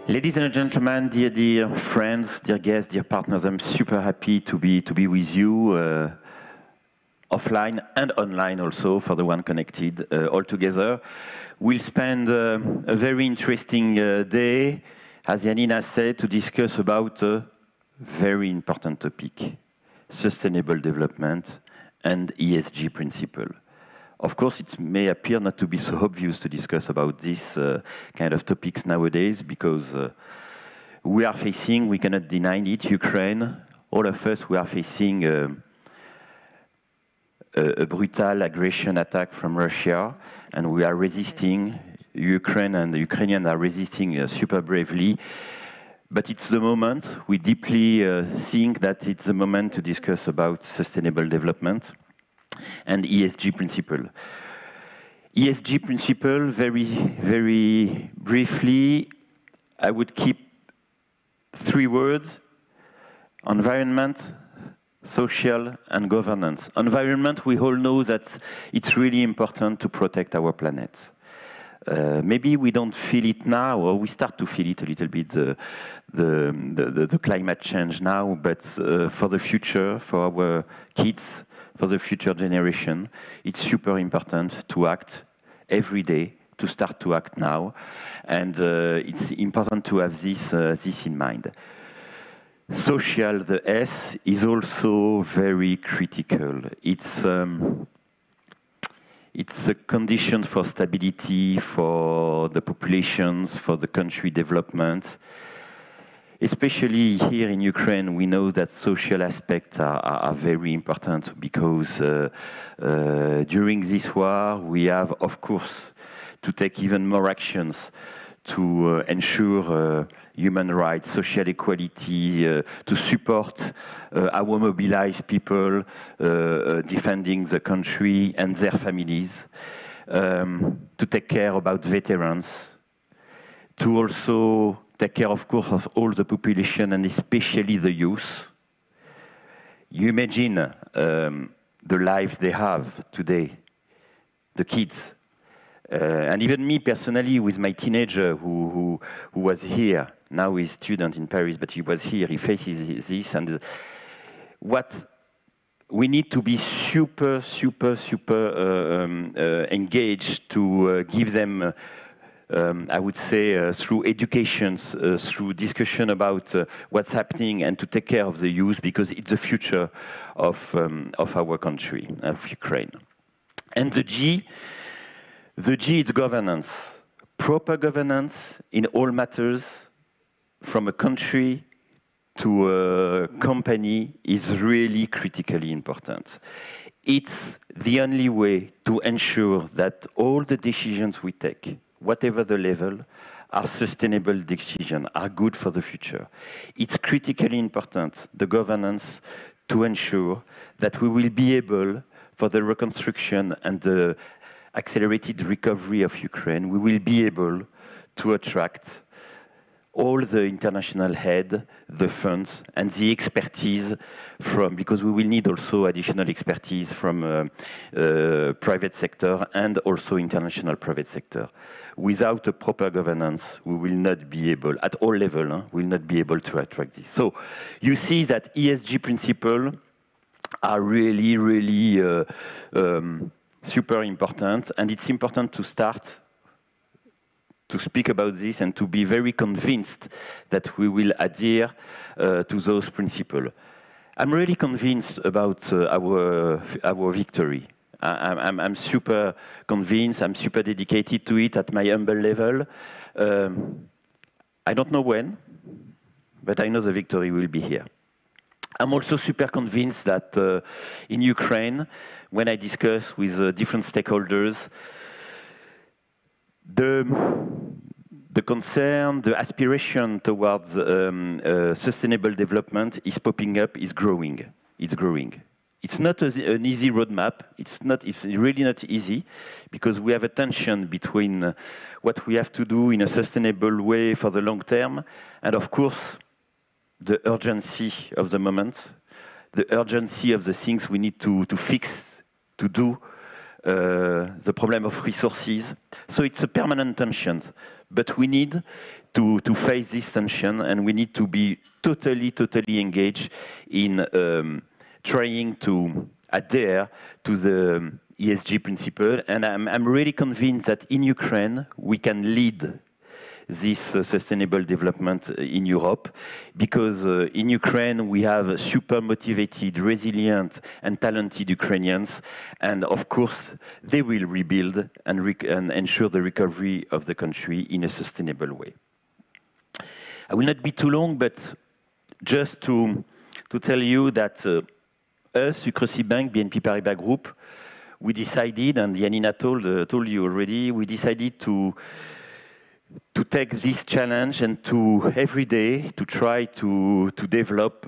Ladies and gentlemen, dear friends, dear guests, dear partners, I'm super happy to be with you offline and online also for the one connected all together. We'll spend a very interesting day, as Janina said, to discuss about a very important topic, sustainable development and ESG principle. Of course, it may appear not to be so obvious to discuss about this kind of topics nowadays because we are facing, we cannot deny it, Ukraine, all of us, we are facing a brutal aggression attack from Russia, and we are resisting. Ukraine and the Ukrainians are resisting super bravely. But it's the moment, we deeply think that it's the moment to discuss about sustainable development and ESG principle. ESG principle, very briefly, I would keep 3 words: environment, social, and governance. Environment, we all know that it's really important to protect our planet. Maybe we don't feel it now, or we start to feel it a little bit, the climate change now, but for the future, for our kids, for the future generation, it's super important to act every day, to start to act now, and it's important to have this in mind. Social, the S, is also very critical. It's a condition for stability, for the populations, for the country development. Especially here in Ukraine, we know that social aspects are very important because during this war, we have, of course, to take even more actions to ensure human rights, social equality, to support our mobilized people defending the country and their families, to take care about veterans, to also take care, of course, of all the population and especially the youth. You imagine the lives they have today, the kids. And even me personally, with my teenager who was here, now he's a student in Paris, but he was here, he faces this, and what we need to be super engaged to give them, I would say, through education, through discussion about what's happening, and to take care of the youth, because it's the future of our country, of Ukraine. And the G is governance. Proper governance in all matters, from a country to a company, is really critically important. It's the only way to ensure that all the decisions we take, whatever the level, are sustainable decisions, are good for the future. It's critically important, the governance, to ensure that we will be able, for the reconstruction and the accelerated recovery of Ukraine, we will be able to attract all the international head, the funds, and the expertise from, because we will need also additional expertise from private sector and also international private sector. Without a proper governance, we will not be able, at all levels, we will not be able to attract this. So you see that ESG principles are really super important, and it's important to start to speak about this and to be very convinced that we will adhere to those principles. I'm really convinced about our victory. I'm super convinced, I'm super dedicated to it at my humble level. I don't know when, but I know the victory will be here. I'm also super convinced that in Ukraine, when I discuss with different stakeholders, the concern, the aspiration towards sustainable development is popping up, is growing. It's growing. It's not an easy roadmap. It's really not easy, because we have a tension between what we have to do in a sustainable way for the long term, and of course, the urgency of the moment, the urgency of the things we need to fix, to do, the problem of resources. So it's a permanent tension, but we need to face this tension, and we need to be totally engaged in trying to adhere to the ESG principle. And I'm really convinced that in Ukraine, we can lead this sustainable development in Europe, because in Ukraine we have super motivated, resilient and talented Ukrainians, and of course they will rebuild and ensure the recovery of the country in a sustainable way. I will not be too long, but just to tell you that us, UKRSIBBANK, BNP Paribas Group, we decided, and Janina told you already, we decided to take this challenge and to every day to try to develop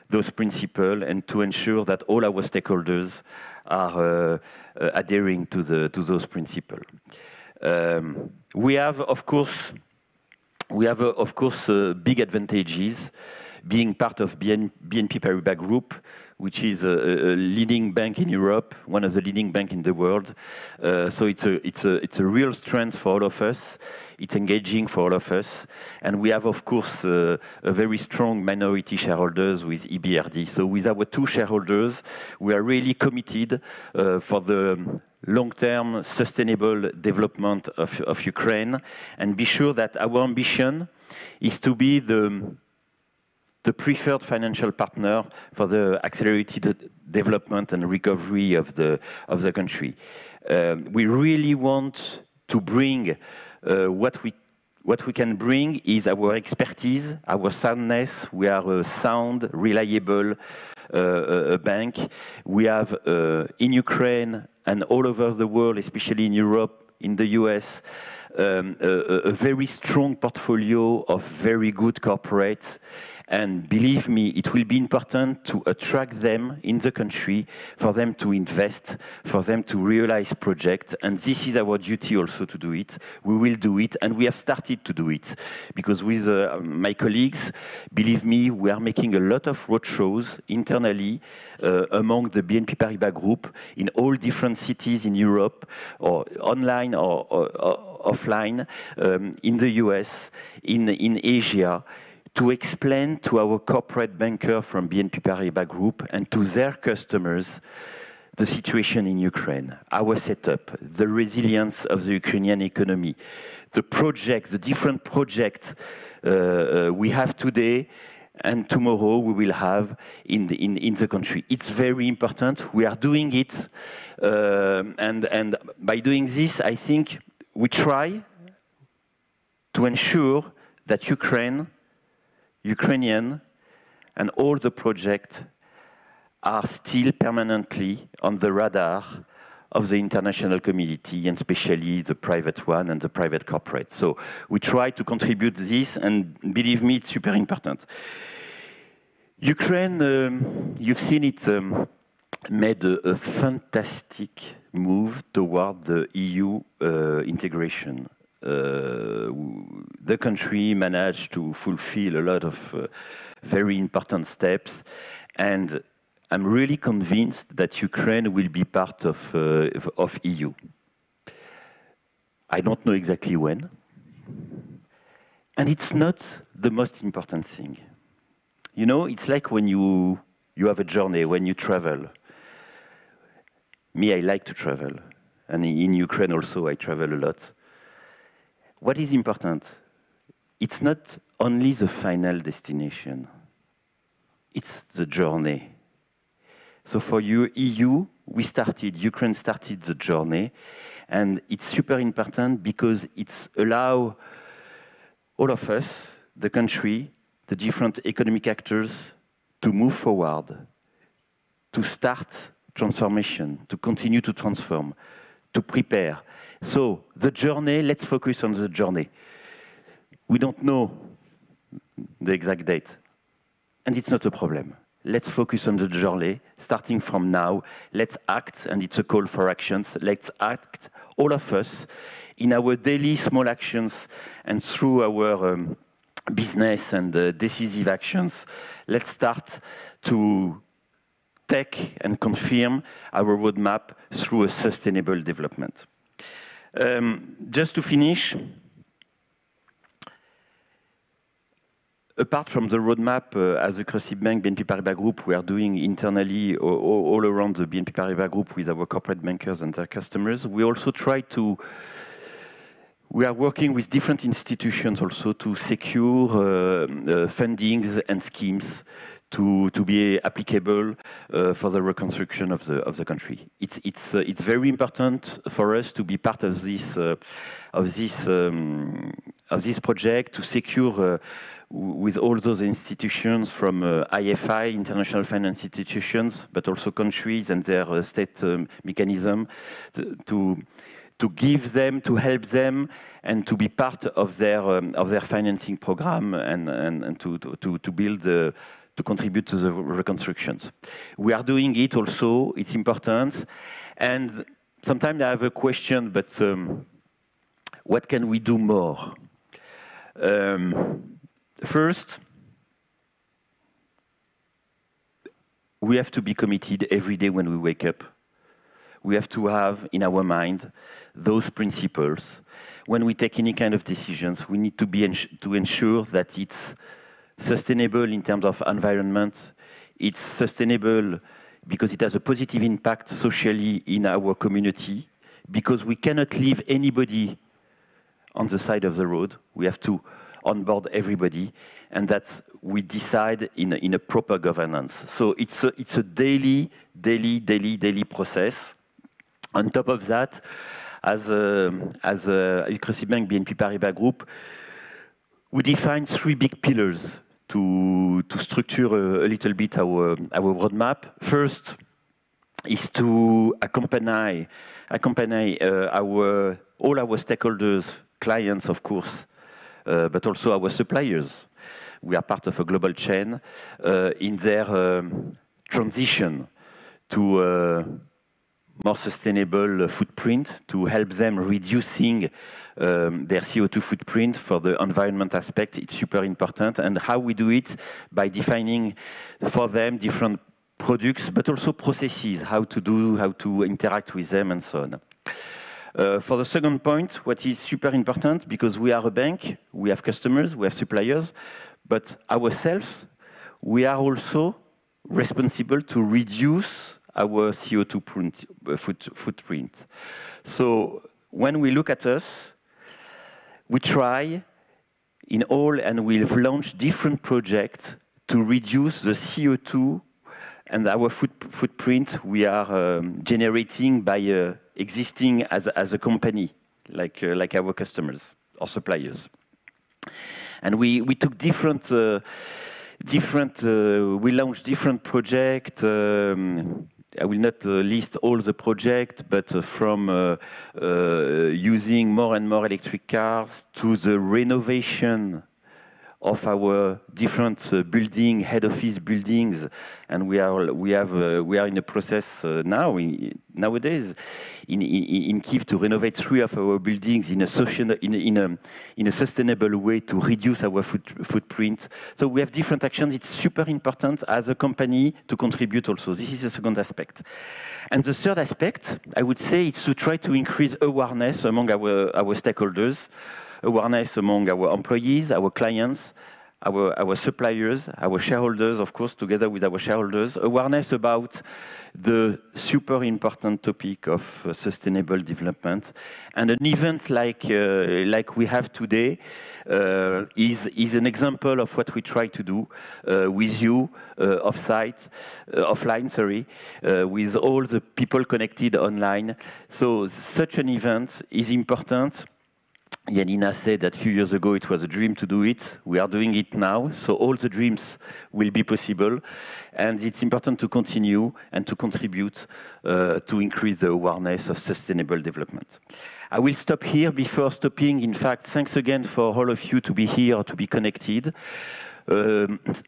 those principles and to ensure that all our stakeholders are adhering to those principles. We have, of course, big advantages being part of BNP Paribas Group, which is a leading bank in Europe, one of the leading banks in the world. So it's a real strength for all of us. It's engaging for all of us. And we have, of course, a very strong minority shareholders with EBRD. So with our two shareholders, we are really committed for the long-term sustainable development of Ukraine, and be sure that our ambition is to be the preferred financial partner for the accelerated development and recovery of the country. We really want to bring what we can bring is our expertise, our soundness. We are a sound, reliable bank. We have in Ukraine and all over the world, especially in Europe, in the US, a very strong portfolio of very good corporates. And believe me, it will be important to attract them in the country, for them to invest, for them to realize projects. And this is our duty also to do it. We will do it, and we have started to do it. Because with my colleagues, believe me, we are making a lot of roadshows internally among the BNP Paribas Group in all different cities in Europe, or online or offline, in the US, in Asia, to explain to our corporate banker from BNP Paribas Group and to their customers the situation in Ukraine, our setup, the resilience of the Ukrainian economy, the projects, the different projects we have today and tomorrow we will have in the country. It's very important. We are doing it, and by doing this, I think we try to ensure that Ukrainian and all the projects are still permanently on the radar of the international community, and especially the private one and the private corporate. So we try to contribute to this, and believe me, it's super important. Ukraine, you've seen it, made a fantastic move toward the EU integration. The country managed to fulfill a lot of very important steps, and I'm really convinced that Ukraine will be part of EU. I don't know exactly when, and it's not the most important thing. You know, it's like when you have a journey, when you travel. Me, I like to travel, and in Ukraine also I travel a lot. What is important? It's not only the final destination, it's the journey. So for you, EU, Ukraine started the journey, and it's super important because it's allow all of us, the country, the different economic actors, to move forward, to start transformation, to continue to transform, to prepare. So the journey, let's focus on the journey. We don't know the exact date, and it's not a problem. Let's focus on the journey, starting from now. Let's act, and it's a call for actions. Let's act, all of us, in our daily small actions and through our business and decisive actions. Let's start to take and confirm our roadmap through a sustainable development. Just to finish, apart from the roadmap, as a UKRSIBBANK BNP Paribas Group, we are doing internally all around the BNP Paribas Group with our corporate bankers and their customers, we also try to, we are working with different institutions also to secure fundings and schemes to be applicable for the reconstruction of the country. It's very important for us to be part of this project, to secure with all those institutions from IFI, international finance institutions, but also countries and their state mechanism, to give them, to help them, and to be part of their financing program and to build, to contribute to the reconstructions. We are doing it also, it's important. And sometimes I have a question, but what can we do more? First, we have to be committed every day when we wake up. We have to have in our mind those principles. When we take any kind of decisions, we need to ensure that it's sustainable in terms of environment. It's sustainable because it has a positive impact socially in our community, because we cannot leave anybody on the side of the road. We have to onboard everybody, and that's we decide in a proper governance. So it's a daily process. On top of that, as a UKRSIBBANK BNP Paribas Group, we define 3 big pillars to structure a little bit our roadmap. First is to accompany all our stakeholders, clients of course, but also our suppliers. We are part of a global chain in their transition to a more sustainable footprint, to help them reducing their CO2 footprint for the environment aspect. It's super important. And how we do it? By defining for them different products, but also processes, how to interact with them and so on. For the second point, what is super important, because we are a bank, we have customers, we have suppliers, but ourselves, we are also responsible to reduce our CO2 footprint. So when we look at us, we try in all, and we've launched different projects to reduce the CO2 and our footprint we are generating by existing as a company, like our customers or suppliers. And we took we launched different projects. I will not list all the projects, but from using more and more electric cars to the renovation of our different head office buildings, and we are in a process nowadays in Kyiv to renovate 3 of our buildings in a sustainable way to reduce our footprint. So we have different actions. It's super important as a company to contribute also. This is the second aspect. And the third aspect, I would say, is to try to increase awareness among our stakeholders, awareness among our employees, our clients, our suppliers, our shareholders, of course, together with our shareholders, awareness about the super important topic of sustainable development. And an event like we have today is an example of what we try to do with you offline, with all the people connected online. So such an event is important. Janina said that a few years ago it was a dream to do it. We are doing it now, so all the dreams will be possible. And it's important to continue and to contribute to increase the awareness of sustainable development. I will stop here. Before stopping, in fact, thanks again for all of you to be here, to be connected.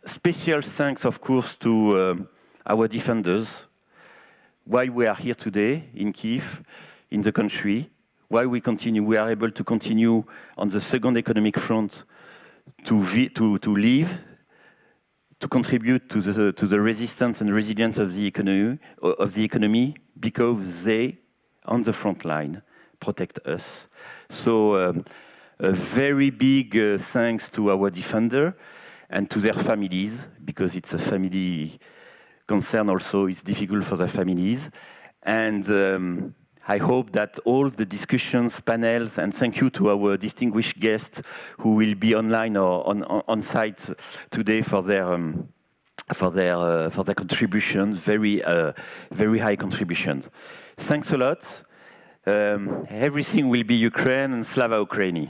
Special thanks, of course, to our defenders. Why we are here today in Kyiv, in the country. Why we are able to continue on the second economic front to live, to contribute to the resistance and resilience of the economy, because they, on the front line, protect us. So a very big thanks to our defender. and to their families, because it's a family concern also, it's difficult for their families. And I hope that all the discussions, panels, and thank you to our distinguished guests who will be online or on site today for their contributions, very high contributions. Thanks a lot. Everything will be Ukraine and Slava Ukraini.